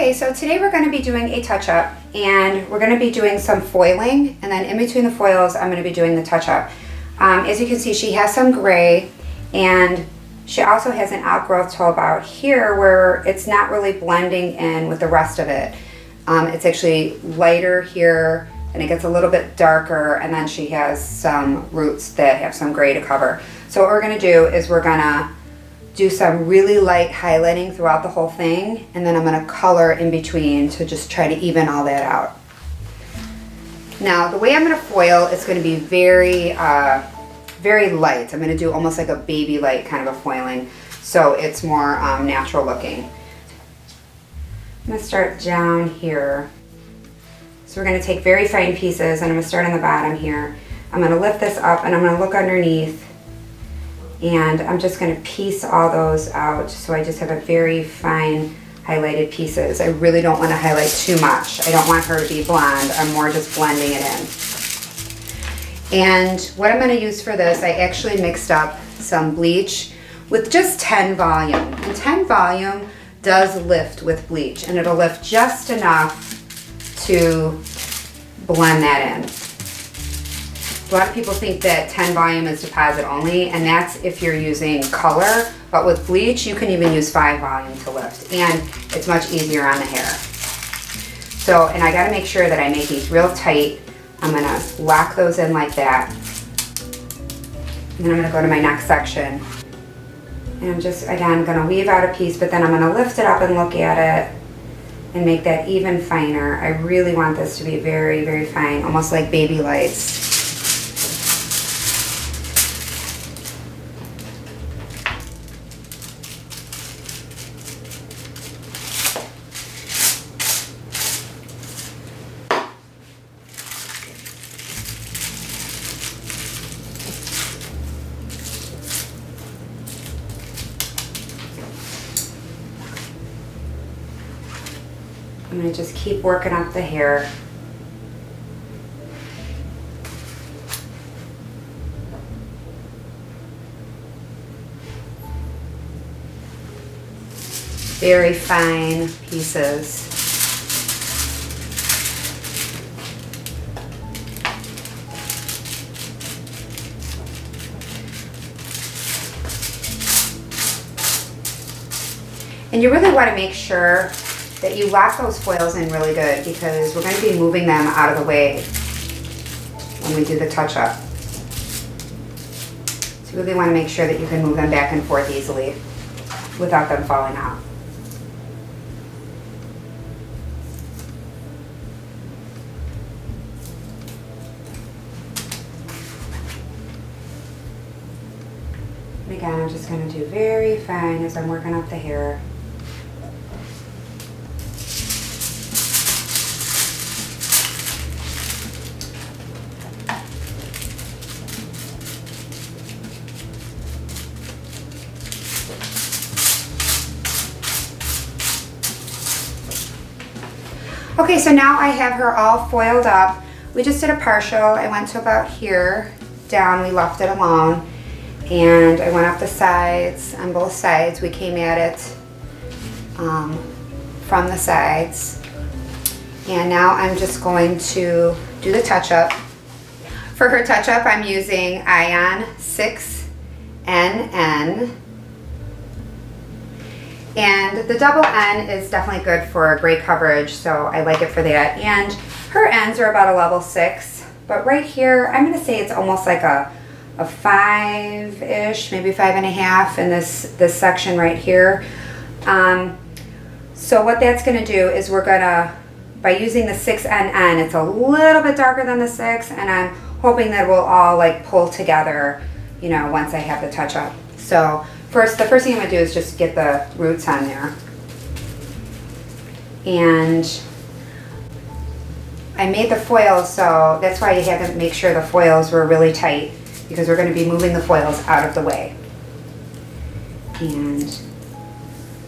Okay, so today we're going to be doing a touch-up, and we're going to be doing some foiling, and then in between the foils I'm going to be doing the touch-up. As you can see, she has some gray, and she also has an outgrowth to about here where it's not really blending in with the rest of it. It's actually lighter here, and it gets a little bit darker, and then she has some roots that have some gray to cover. So what we're going to do is we're going to do some really light highlighting throughout the whole thing, and then I'm going to color in between to just try to even all that out. Now the way I'm going to foil is going to be very very light. I'm going to do almost like a baby light kind of a foiling, so it's more natural looking. I'm going to start down here. So we're going to take very fine pieces, and I'm going to start on the bottom here. I'm going to lift this up, and I'm going to look underneath, and I'm just going to piece all those out so I just have a very fine highlighted pieces. I really don't want to highlight too much. I don't want her to be blonde. I'm more just blending it in. And what I'm going to use for this, I actually mixed up some bleach with just 10 volume. And 10 volume does lift with bleach, and it'll lift just enough to blend that in. A lot of people think that 10 volume is deposit only, and that's if you're using color, but with bleach you can even use 5 volume to lift, and it's much easier on the hair. So, and I got to make sure that I make these real tight. I'm going to lock those in like that, and then I'm going to go to my next section, and I'm just again going to weave out a piece, but then I'm going to lift it up and look at it and make that even finer. I really want this to be very, very fine, almost like baby lights. I'm going to just keep working up the hair. Very fine pieces. And you really want to make sure that you lock those foils in really good, because we're going to be moving them out of the way when we do the touch-up. So you really want to make sure that you can move them back and forth easily without them falling out. And again, I'm just going to do very fine as I'm working up the hair. Okay, so now I have her all foiled up. We just did a partial. I went to about here, down, we left it alone. And I went up the sides, on both sides. We came at it from the sides. And now I'm just going to do the touch-up. For her touch-up, I'm using Ion 6NN. And the double N is definitely good for great coverage, so I like it for that. And her ends are about a level 6, but right here, I'm going to say it's almost like a 5-ish, maybe 5.5 in this section right here. So what that's going to do is we're going to, by using the 6NN, it's a little bit darker than the 6, and I'm hoping that it will all like pull together, you know, once I have the touch-up. So the first thing I'm going to do is just get the roots on there. And I made the foils, so that's why you had to make sure the foils were really tight, because we're going to be moving the foils out of the way. And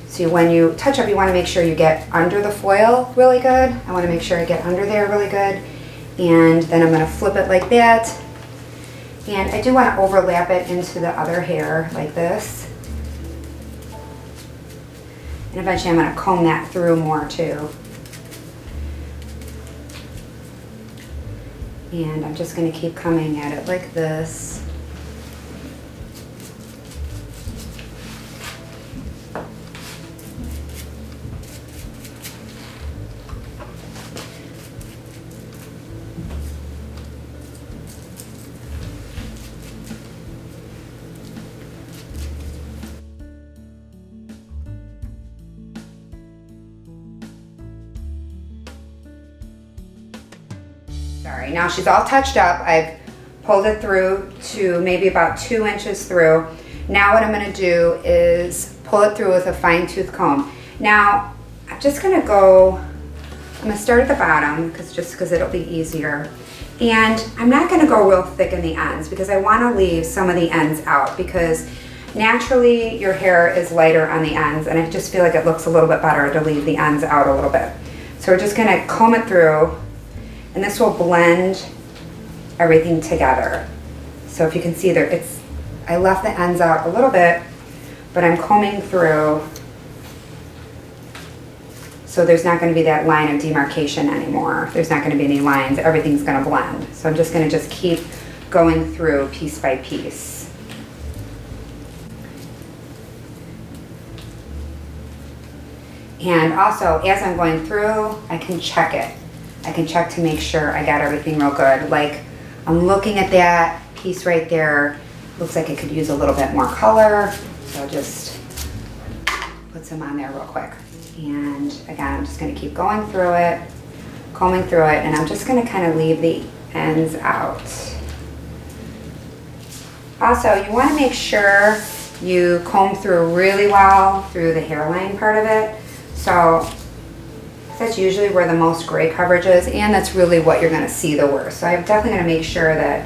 so when you touch up, you want to make sure you get under the foil really good. I want to make sure I get under there really good. And then I'm going to flip it like that. And I do want to overlap it into the other hair like this. And eventually I'm gonna comb that through more too. And I'm just gonna keep coming at it like this. Sorry, now she's all touched up. I've pulled it through to maybe about 2 inches through. Now what I'm gonna do is pull it through with a fine tooth comb. Now, I'm just gonna I'm gonna start at the bottom because it'll be easier. And I'm not gonna go real thick in the ends because I wanna leave some of the ends out because naturally your hair is lighter on the ends and I just feel like it looks a little bit better to leave the ends out a little bit. So we're just gonna comb it through. And this will blend everything together. So if you can see there, I left the ends out a little bit, but I'm combing through so there's not gonna be that line of demarcation anymore. There's not gonna be any lines, everything's gonna blend. So I'm just gonna keep going through piece by piece. And also, as I'm going through, I can check it. I can check to make sure I got everything real good. Like, I'm looking at that piece right there. Looks like it could use a little bit more color. So I'll just put some on there real quick. And again, I'm just gonna keep going through it, combing through it, and I'm just gonna kind of leave the ends out. Also, you wanna make sure you comb through really well through the hairline part of it. So that's usually where the most gray coverage is, and that's really what you're gonna see the worst. So I'm definitely gonna make sure that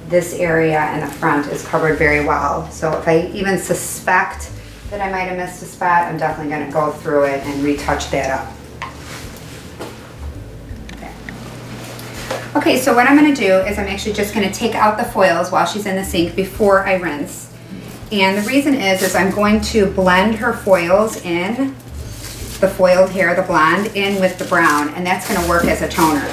this area in the front is covered very well. So if I even suspect that I might have missed a spot, I'm definitely gonna go through it and retouch that up. Okay, so what I'm gonna do is I'm actually just gonna take out the foils while she's in the sink before I rinse. And the reason is I'm going to blend her foils in, the foiled hair, the blonde, in with the brown, and that's gonna work as a toner.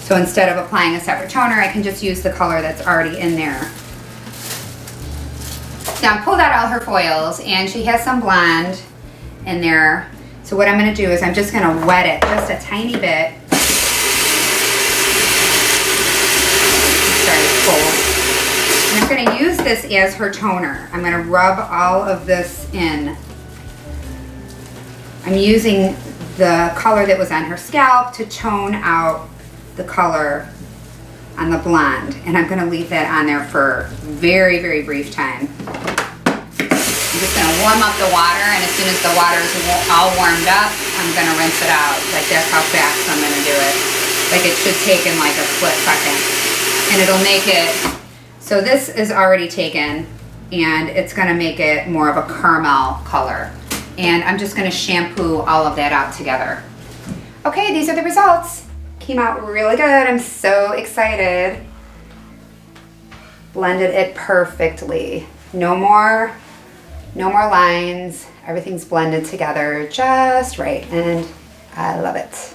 So instead of applying a separate toner, I can just use the color that's already in there. Now I pulled out all her foils and she has some blonde in there. So what I'm gonna do is I'm just gonna wet it just a tiny bit. Sorry, it's cold. And I'm gonna use this as her toner. I'm gonna rub all of this in. I'm using the color that was on her scalp to tone out the color on the blonde. And I'm gonna leave that on there for very, very brief time. I'm just gonna warm up the water, and as soon as the water is all warmed up, I'm gonna rinse it out. Like, that's how fast I'm gonna do it. Like, it should take in like a split second. And it'll make it, so this is already taken, and it's gonna make it more of a caramel color. And I'm just gonna shampoo all of that out together. Okay, these are the results. Came out really good, I'm so excited. Blended it perfectly. No more lines. Everything's blended together just right, and I love it.